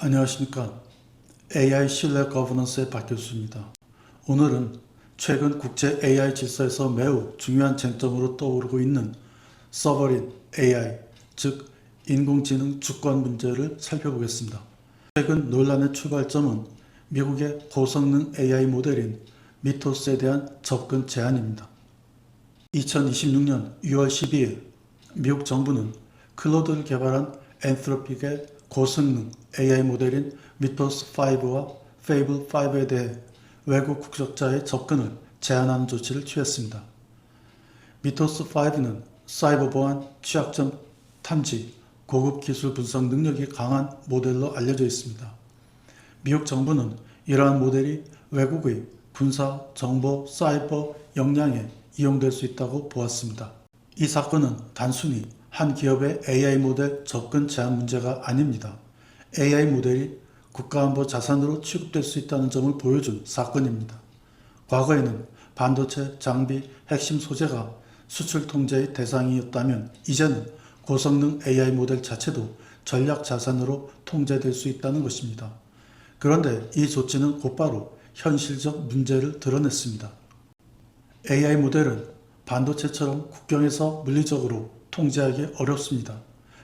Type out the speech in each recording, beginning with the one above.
안녕하십니까. AI 신뢰 거버넌스의 박교수입니다. 오늘은 최근 국제 AI 질서에서 매우 중요한 쟁점으로 떠오르고 있는 서버린 AI, 즉 인공지능 주권 문제를 살펴보겠습니다. 최근 논란의 출발점은 미국의 고성능 AI 모델인 미토스에 대한 접근 제한입니다. 2026년 6월 12일 미국 정부는 클로드를 개발한 엔트로픽의 고성능 AI 모델인 미토스5와 페이블5에 대해 외국 국적자의 접근을 제한하는 조치를 취했습니다. 미토스5는 사이버 보안, 취약점 탐지, 고급 기술 분석 능력이 강한 모델로 알려져 있습니다. 미국 정부는 이러한 모델이 외국의 군사, 정보, 사이버 역량에 이용될 수 있다고 보았습니다. 이 사건은 단순히 한 기업의 AI 모델 접근 제한 문제가 아닙니다. AI 모델이 국가안보 자산으로 취급될 수 있다는 점을 보여준 사건입니다. 과거에는 반도체, 장비, 핵심 소재가 수출 통제의 대상이었다면 이제는 고성능 AI 모델 자체도 전략 자산으로 통제될 수 있다는 것입니다. 그런데 이 조치는 곧바로 현실적 문제를 드러냈습니다. AI 모델은 반도체처럼 국경에서 물리적으로 통제하기 어렵습니다.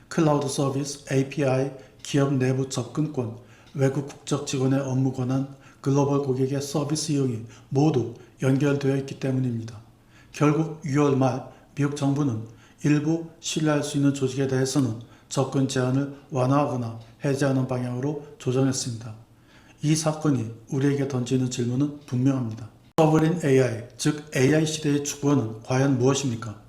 클라우드 서비스, API, 기업 내부 접근권, 외국 국적 직원의 업무 권한, 글로벌 고객의 서비스 이용이 모두 연결되어 있기 때문입니다. 결국 6월 말 미국 정부는 일부 신뢰할 수 있는 조직에 대해서는 접근 제한을 완화하거나 해제하는 방향으로 조정했습니다. 이 사건이 우리에게 던지는 질문은 분명합니다. 서버린 AI, 즉 AI 시대의 주권은 과연 무엇입니까?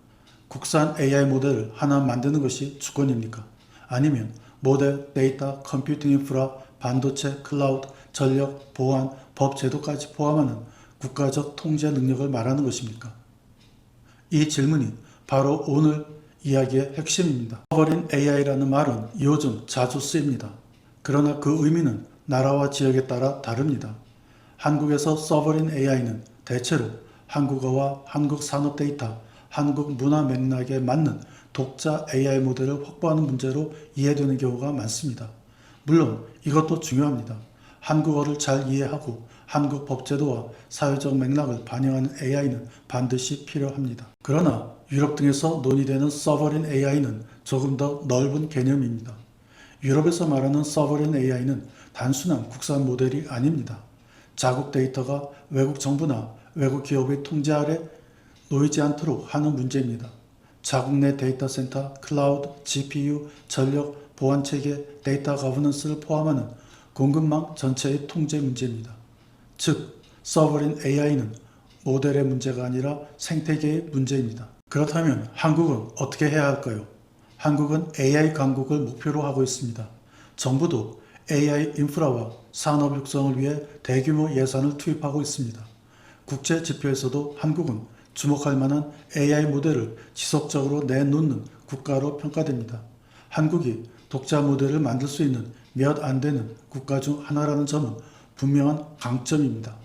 국산 AI 모델을 하나 만드는 것이 주권입니까? 아니면 모델, 데이터, 컴퓨팅 인프라, 반도체, 클라우드, 전력, 보안, 법 제도까지 포함하는 국가적 통제 능력을 말하는 것입니까? 이 질문이 바로 오늘 이야기의 핵심입니다. 서버린 AI라는 말은 요즘 자주 쓰입니다. 그러나 그 의미는 나라와 지역에 따라 다릅니다. 한국에서 서버린 AI는 대체로 한국어와 한국 산업 데이터, 한국 문화 맥락에 맞는 독자 AI 모델을 확보하는 문제로 이해되는 경우가 많습니다. 물론 이것도 중요합니다. 한국어를 잘 이해하고 한국 법제도와 사회적 맥락을 반영하는 AI는 반드시 필요합니다. 그러나 유럽 등에서 논의되는 서버린 AI는 조금 더 넓은 개념입니다. 유럽에서 말하는 서버린 AI는 단순한 국산 모델이 아닙니다. 자국 데이터가 외국 정부나 외국 기업의 통제 아래 놓이지 않도록 하는 문제입니다. 자국 내 데이터 센터, 클라우드, GPU, 전력, 보안 체계, 데이터 거버넌스를 포함하는 공급망 전체의 통제 문제입니다. 즉, 서버린 AI는 모델의 문제가 아니라 생태계의 문제입니다. 그렇다면 한국은 어떻게 해야 할까요? 한국은 AI 강국을 목표로 하고 있습니다. 정부도 AI 인프라와 산업 육성을 위해 대규모 예산을 투입하고 있습니다. 국제 지표에서도 한국은 주목할 만한 AI 모델을 지속적으로 내놓는 국가로 평가됩니다. 한국이 독자 모델을 만들 수 있는 몇 안 되는 국가 중 하나라는 점은 분명한 강점입니다.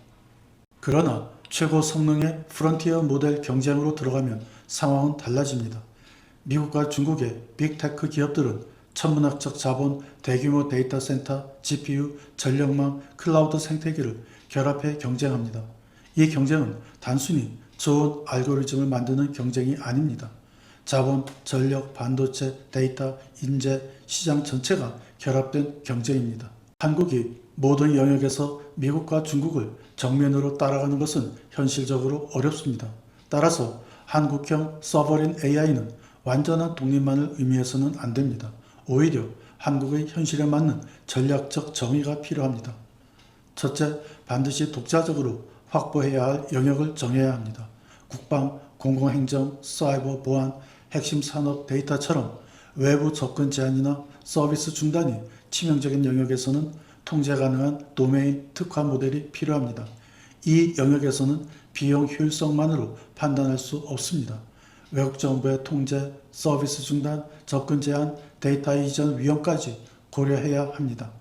그러나 최고 성능의 프론티어 모델 경쟁으로 들어가면 상황은 달라집니다. 미국과 중국의 빅테크 기업들은 천문학적 자본, 대규모 데이터 센터, GPU, 전력망, 클라우드 생태계를 결합해 경쟁합니다. 이 경쟁은 단순히 좋은 알고리즘을 만드는 경쟁이 아닙니다. 자본, 전력, 반도체, 데이터, 인재, 시장 전체가 결합된 경쟁입니다. 한국이 모든 영역에서 미국과 중국을 정면으로 따라가는 것은 현실적으로 어렵습니다. 따라서 한국형 서버린 AI는 완전한 독립만을 의미해서는 안 됩니다. 오히려 한국의 현실에 맞는 전략적 정의가 필요합니다. 첫째, 반드시 독자적으로 확보해야 할 영역을 정해야 합니다. 국방, 공공행정, 사이버 보안, 핵심 산업 데이터처럼 외부 접근 제한이나 서비스 중단이 치명적인 영역에서는 통제 가능한 도메인 특화 모델이 필요합니다. 이 영역에서는 비용 효율성만으로 판단할 수 없습니다. 외국 정부의 통제, 서비스 중단, 접근 제한, 데이터 이전 위험까지 고려해야 합니다.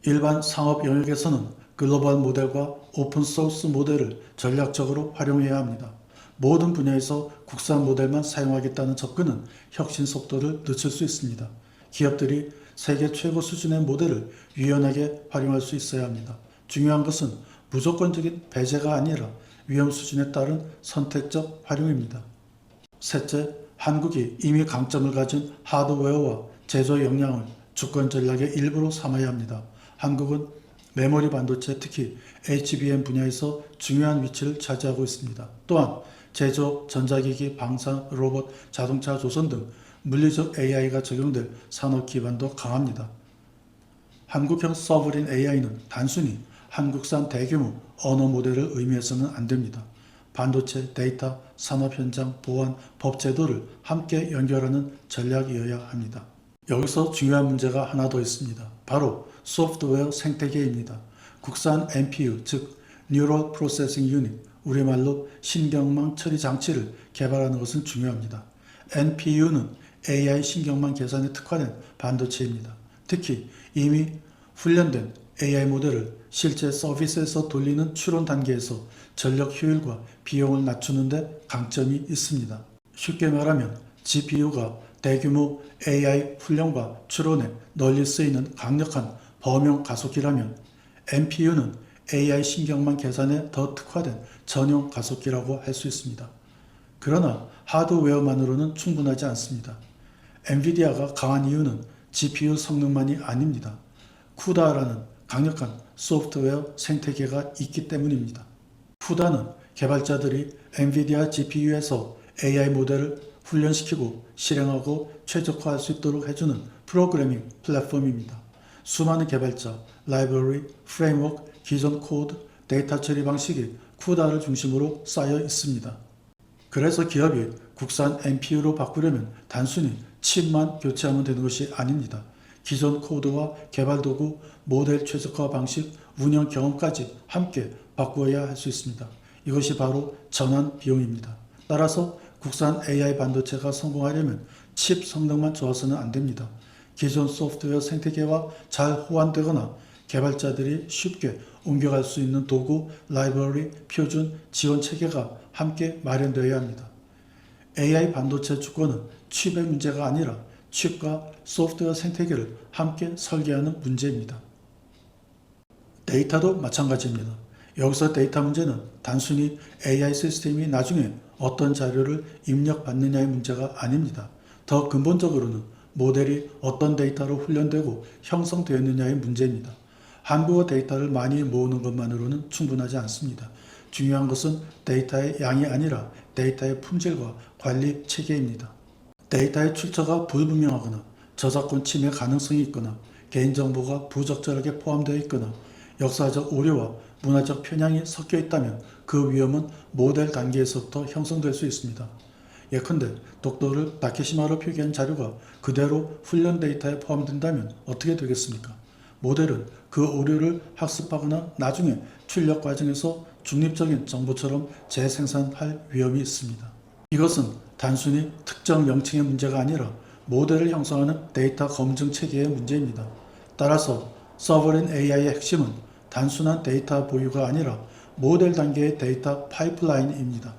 일반 상업 영역에서는 글로벌 모델과 오픈소스 모델을 전략적으로 활용해야 합니다. 모든 분야에서 국산 모델만 사용하겠다는 접근은 혁신 속도를 늦출 수 있습니다. 기업들이 세계 최고 수준의 모델을 유연하게 활용할 수 있어야 합니다. 중요한 것은 무조건적인 배제가 아니라 위험 수준에 따른 선택적 활용입니다. 셋째, 한국이 이미 강점을 가진 하드웨어와 제조 역량을 주권 전략의 일부로 삼아야 합니다. 한국은 메모리 반도체, 특히 HBM 분야에서 중요한 위치를 차지하고 있습니다. 또한 제조, 전자기기, 방산, 로봇, 자동차 조선 등 물리적 AI가 적용될 산업 기반도 강합니다. 한국형 서브린 AI는 단순히 한국산 대규모 언어 모델을 의미해서는 안 됩니다. 반도체, 데이터, 산업 현장, 보안, 법 제도를 함께 연결하는 전략이어야 합니다. 여기서 중요한 문제가 하나 더 있습니다. 바로 소프트웨어 생태계입니다. 국산 NPU, 즉 Neural Processing Unit, 우리말로 신경망 처리 장치를 개발하는 것은 중요합니다. NPU는 AI 신경망 계산에 특화된 반도체입니다. 특히 이미 훈련된 AI 모델을 실제 서비스에서 돌리는 추론 단계에서 전력 효율과 비용을 낮추는 데 강점이 있습니다. 쉽게 말하면 GPU가 대규모 AI 훈련과 추론에 널리 쓰이는 강력한 범용 가속기라면 NPU는 AI 신경망 계산에 더 특화된 전용 가속기라고 할 수 있습니다. 그러나 하드웨어만으로는 충분하지 않습니다. 엔비디아가 강한 이유는 GPU 성능만이 아닙니다. 쿠다라는 강력한 소프트웨어 생태계가 있기 때문입니다. 쿠다는 개발자들이 엔비디아 GPU에서 AI 모델을 훈련시키고 실행하고 최적화할 수 있도록 해주는 프로그래밍 플랫폼입니다. 수많은 개발자, 라이브러리, 프레임워크, 기존 코드, 데이터 처리 방식이 쿠다를 중심으로 쌓여 있습니다. 그래서 기업이 국산 NPU로 바꾸려면 단순히 칩만 교체하면 되는 것이 아닙니다. 기존 코드와 개발 도구, 모델 최적화 방식, 운영 경험까지 함께 바꾸어야 할 수 있습니다. 이것이 바로 전환 비용입니다. 따라서 국산 AI 반도체가 성공하려면 칩 성능만 좋아서는 안 됩니다. 기존 소프트웨어 생태계와 잘 호환되거나 개발자들이 쉽게 옮겨갈 수 있는 도구, 라이브러리, 표준, 지원 체계가 함께 마련되어야 합니다. AI 반도체 주권은 칩의 문제가 아니라 칩과 소프트웨어 생태계를 함께 설계하는 문제입니다. 데이터도 마찬가지입니다. 여기서 데이터 문제는 단순히 AI 시스템이 나중에 어떤 자료를 입력받느냐의 문제가 아닙니다. 더 근본적으로는 모델이 어떤 데이터로 훈련되고 형성되었느냐의 문제입니다. 한국어 데이터를 많이 모으는 것만으로는 충분하지 않습니다. 중요한 것은 데이터의 양이 아니라 데이터의 품질과 관리 체계입니다. 데이터의 출처가 불분명하거나 저작권 침해 가능성이 있거나 개인정보가 부적절하게 포함되어 있거나 역사적 오류와 문화적 편향이 섞여 있다면 그 위험은 모델 단계에서부터 형성될 수 있습니다. 예컨대 독도를 다케시마로 표기한 자료가 그대로 훈련 데이터에 포함된다면 어떻게 되겠습니까? 모델은 그 오류를 학습하거나 나중에 출력 과정에서 중립적인 정보처럼 재생산할 위험이 있습니다. 이것은 단순히 특정 명칭의 문제가 아니라 모델을 형성하는 데이터 검증 체계의 문제입니다. 따라서 서버린 AI의 핵심은 단순한 데이터 보유가 아니라 모델 단계의 데이터 파이프라인입니다.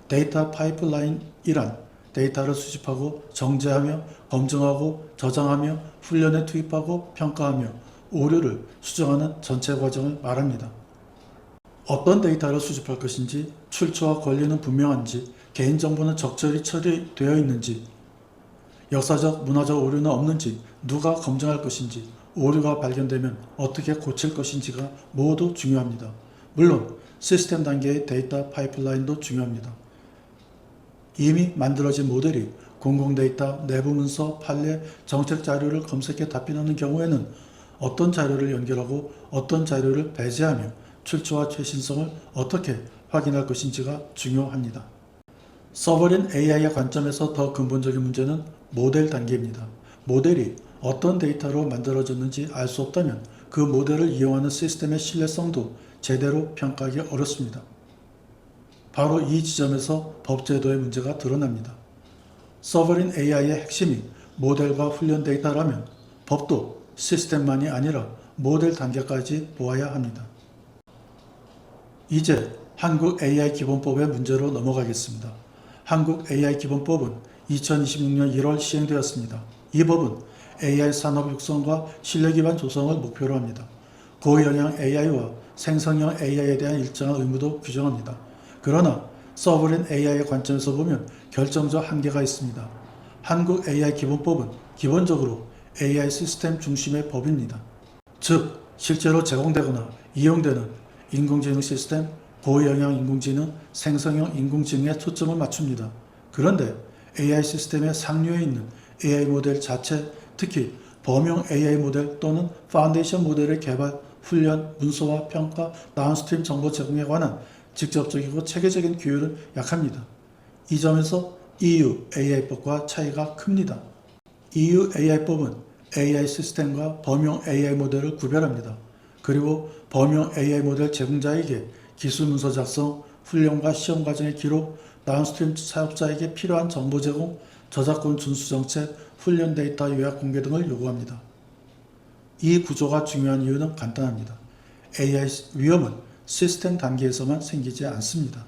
데이터 파이프라인이란 데이터를 수집하고 정제하며 검증하고 저장하며 훈련에 투입하고 평가하며 오류를 수정하는 전체 과정을 말합니다. 어떤 데이터를 수집할 것인지, 출처와 권리는 분명한지, 개인정보는 적절히 처리되어 있는지, 역사적, 문화적 오류는 없는지, 누가 검증할 것인지, 오류가 발견되면 어떻게 고칠 것인지가 모두 중요합니다. 물론 시스템 단계의 데이터 파이프라인도 중요합니다. 이미 만들어진 모델이 공공 데이터, 내부 문서, 판례, 정책 자료를 검색해 답변하는 경우에는 어떤 자료를 연결하고 어떤 자료를 배제하며 출처와 최신성을 어떻게 확인할 것인지가 중요합니다. 서버린 AI의 관점에서 더 근본적인 문제는 모델 단계입니다. 모델이 어떤 데이터로 만들어졌는지 알 수 없다면 그 모델을 이용하는 시스템의 신뢰성도 제대로 평가하기 어렵습니다. 바로 이 지점에서 법제도의 문제가 드러납니다. 서버린 AI의 핵심이 모델과 훈련 데이터라면 법도 시스템만이 아니라 모델 단계까지 보아야 합니다. 이제 한국 AI 기본법의 문제로 넘어가겠습니다. 한국 AI 기본법은 2026년 1월 시행되었습니다. 이 법은 AI 산업 육성과 신뢰 기반 조성을 목표로 합니다. 고영향 AI와 생성형 AI에 대한 일정한 의무도 규정합니다. 그러나 서브린 AI의 관점에서 보면 결정적 한계가 있습니다. 한국 AI 기본법은 기본적으로 AI 시스템 중심의 법입니다. 즉, 실제로 제공되거나 이용되는 인공지능 시스템, 고영향 인공지능, 생성형 인공지능에 초점을 맞춥니다. 그런데 AI 시스템의 상류에 있는 AI 모델 자체, 특히 범용 AI 모델 또는 파운데이션 모델의 개발, 훈련, 문서화, 평가, 다운스트림 정보 제공에 관한 직접적이고 체계적인 규율은 약합니다. 이 점에서 EU AI법과 차이가 큽니다. EU AI법은 AI 시스템과 범용 AI 모델을 구별합니다. 그리고 범용 AI 모델 제공자에게 기술 문서 작성, 훈련과 시험 과정의 기록, 다운스트림 사업자에게 필요한 정보 제공, 저작권 준수 정책, 훈련 데이터 요약 공개 등을 요구합니다. 이 구조가 중요한 이유는 간단합니다. AI 위험은 시스템 단계에서만 생기지 않습니다.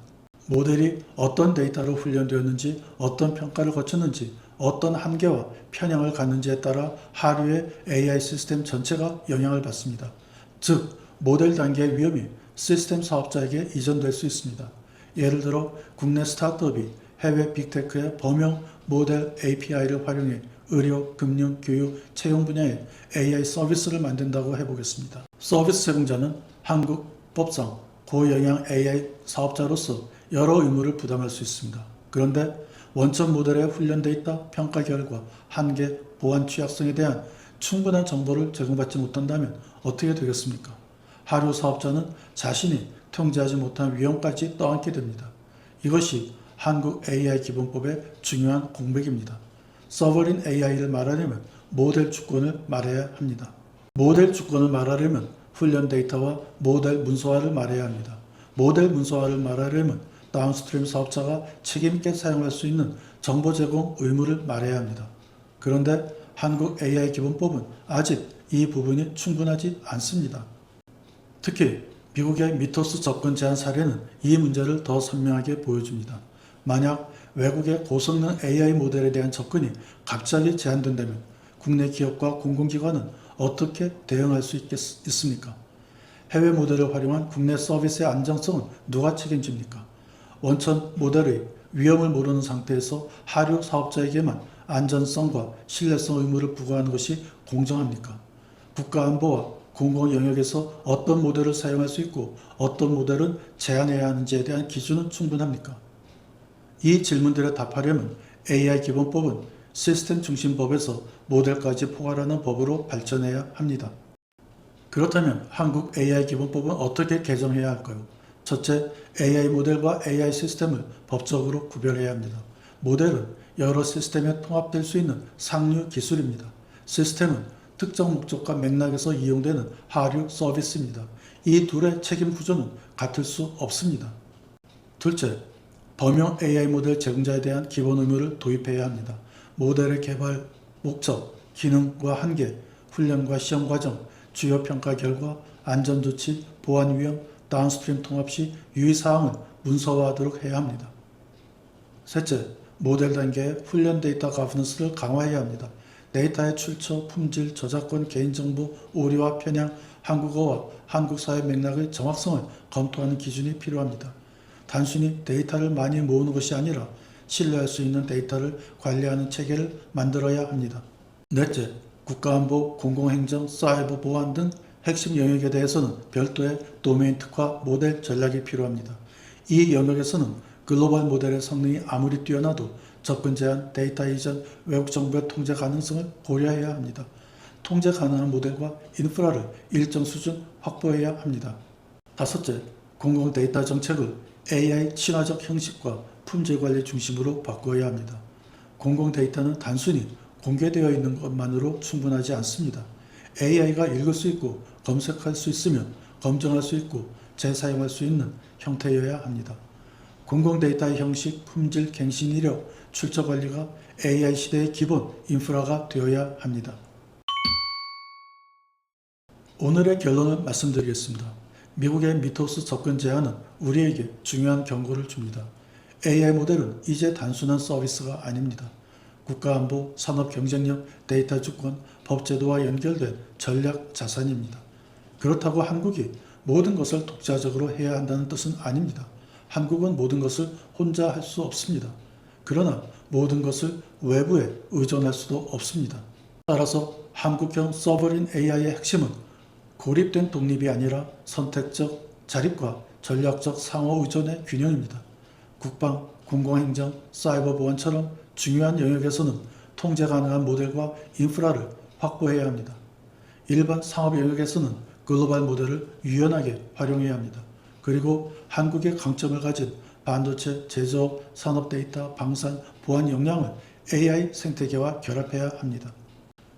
모델이 어떤 데이터로 훈련되었는지, 어떤 평가를 거쳤는지, 어떤 한계와 편향을 갖는지에 따라 하류의 AI 시스템 전체가 영향을 받습니다. 즉, 모델 단계의 위험이 시스템 사업자에게 이전될 수 있습니다. 예를 들어 국내 스타트업이 해외 빅테크의 범용 모델 API를 활용해 의료, 금융, 교육, 채용 분야에 AI 서비스를 만든다고 해보겠습니다. 서비스 제공자는 한국 법상 고영향 AI 사업자로서 여러 의무를 부담할 수 있습니다. 그런데 원천 모델의 훈련 데이터, 평가 결과, 한계, 보안 취약성에 대한 충분한 정보를 제공받지 못한다면 어떻게 되겠습니까? 하류 사업자는 자신이 통제하지 못한 위험까지 떠안게 됩니다. 이것이 한국 AI 기본법의 중요한 공백입니다. 서버린 AI를 말하려면 모델 주권을 말해야 합니다. 모델 주권을 말하려면 훈련 데이터와 모델 문서화를 말해야 합니다. 모델 문서화를 말하려면 다운스트림 사업자가 책임있게 사용할 수 있는 정보 제공 의무를 말해야 합니다. 그런데 한국 AI 기본법은 아직 이 부분이 충분하지 않습니다. 특히 미국의 미토스 접근 제한 사례는 이 문제를 더 선명하게 보여줍니다. 만약 외국의 고성능 AI 모델에 대한 접근이 갑자기 제한된다면 국내 기업과 공공기관은 어떻게 대응할 수 있습니까? 해외 모델을 활용한 국내 서비스의 안정성은 누가 책임집니까? 원천 모델의 위험을 모르는 상태에서 하류 사업자에게만 안전성과 신뢰성 의무를 부과하는 것이 공정합니까? 국가안보와 공공 영역에서 어떤 모델을 사용할 수 있고 어떤 모델은 제한해야 하는지에 대한 기준은 충분합니까? 이 질문들에 답하려면 AI 기본법은 시스템 중심법에서 모델까지 포괄하는 법으로 발전해야 합니다. 그렇다면 한국 AI 기본법은 어떻게 개정해야 할까요? 첫째, AI 모델과 AI 시스템을 법적으로 구별해야 합니다. 모델은 여러 시스템에 통합될 수 있는 상류 기술입니다. 시스템은 특정 목적과 맥락에서 이용되는 하류 서비스입니다. 이 둘의 책임 구조는 같을 수 없습니다. 둘째, 범용 AI 모델 제공자에 대한 기본 의무를 도입해야 합니다. 모델의 개발, 목적, 기능과 한계, 훈련과 시험 과정, 주요 평가 결과, 안전조치, 보안 위험, 다운스트림 통합 시 유의사항은 문서화하도록 해야 합니다. 셋째, 모델 단계의 훈련 데이터 가버넌스를 강화해야 합니다. 데이터의 출처, 품질, 저작권, 개인정보, 오류와 편향, 한국어와 한국 사회 맥락의 정확성을 검토하는 기준이 필요합니다. 단순히 데이터를 많이 모으는 것이 아니라 신뢰할 수 있는 데이터를 관리하는 체계를 만들어야 합니다. 넷째, 국가안보, 공공행정, 사이버 보안 등 핵심 영역에 대해서는 별도의 도메인 특화 모델 전략이 필요합니다. 이 영역에서는 글로벌 모델의 성능이 아무리 뛰어나도 접근 제한, 데이터 이전, 외국 정보의 통제 가능성을 고려해야 합니다. 통제 가능한 모델과 인프라를 일정 수준 확보해야 합니다. 다섯째, 공공 데이터 정책을 AI 친화적 형식과 품질 관리 중심으로 바꾸어야 합니다. 공공 데이터는 단순히 공개되어 있는 것만으로 충분하지 않습니다. AI가 읽을 수 있고 검색할 수 있으면 검증할 수 있고 재사용할 수 있는 형태여야 합니다. 공공 데이터의 형식, 품질, 갱신 이력, 출처 관리가 AI 시대의 기본 인프라가 되어야 합니다. 오늘의 결론을 말씀드리겠습니다. 미국의 미토스 접근 제한은 우리에게 중요한 경고를 줍니다. AI 모델은 이제 단순한 서비스가 아닙니다. 국가안보, 산업 경쟁력, 데이터 주권, 법제도와 연결된 전략 자산입니다. 그렇다고 한국이 모든 것을 독자적으로 해야 한다는 뜻은 아닙니다. 한국은 모든 것을 혼자 할 수 없습니다. 그러나 모든 것을 외부에 의존할 수도 없습니다. 따라서 한국형 서버린 AI의 핵심은 고립된 독립이 아니라 선택적 자립과 전략적 상호 의존의 균형입니다. 국방, 공공행정, 사이버 보안처럼 중요한 영역에서는 통제 가능한 모델과 인프라를 확보해야 합니다. 일반 상업 영역에서는 글로벌 모델을 유연하게 활용해야 합니다. 그리고 한국의 강점을 가진 반도체, 제조업, 산업 데이터, 방산, 보안 역량을 AI 생태계와 결합해야 합니다.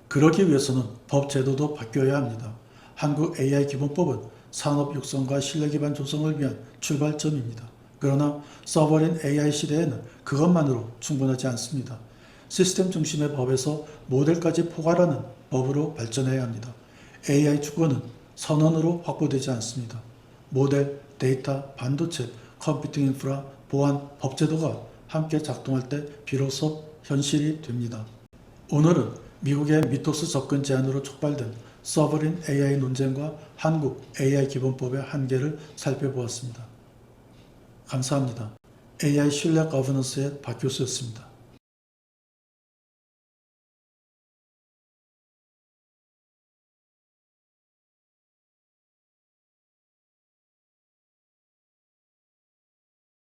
그러기 위해서는 법 제도도 바뀌어야 합니다. 한국 AI 기본법은 산업 육성과 신뢰 기반 조성을 위한 출발점입니다. 그러나 서버린 AI 시대에는 그것만으로 충분하지 않습니다. 시스템 중심의 법에서 모델까지 포괄하는 법으로 발전해야 합니다. AI 주권은 선언으로 확보되지 않습니다. 모델, 데이터, 반도체, 컴퓨팅 인프라, 보안, 법제도가 함께 작동할 때 비로소 현실이 됩니다. 오늘은 미국의 미토스 접근 제안으로 촉발된 서버린 AI 논쟁과 한국 AI 기본법의 한계를 살펴보았습니다. 감사합니다. AI 신뢰 거버넌스의 박 교수였습니다.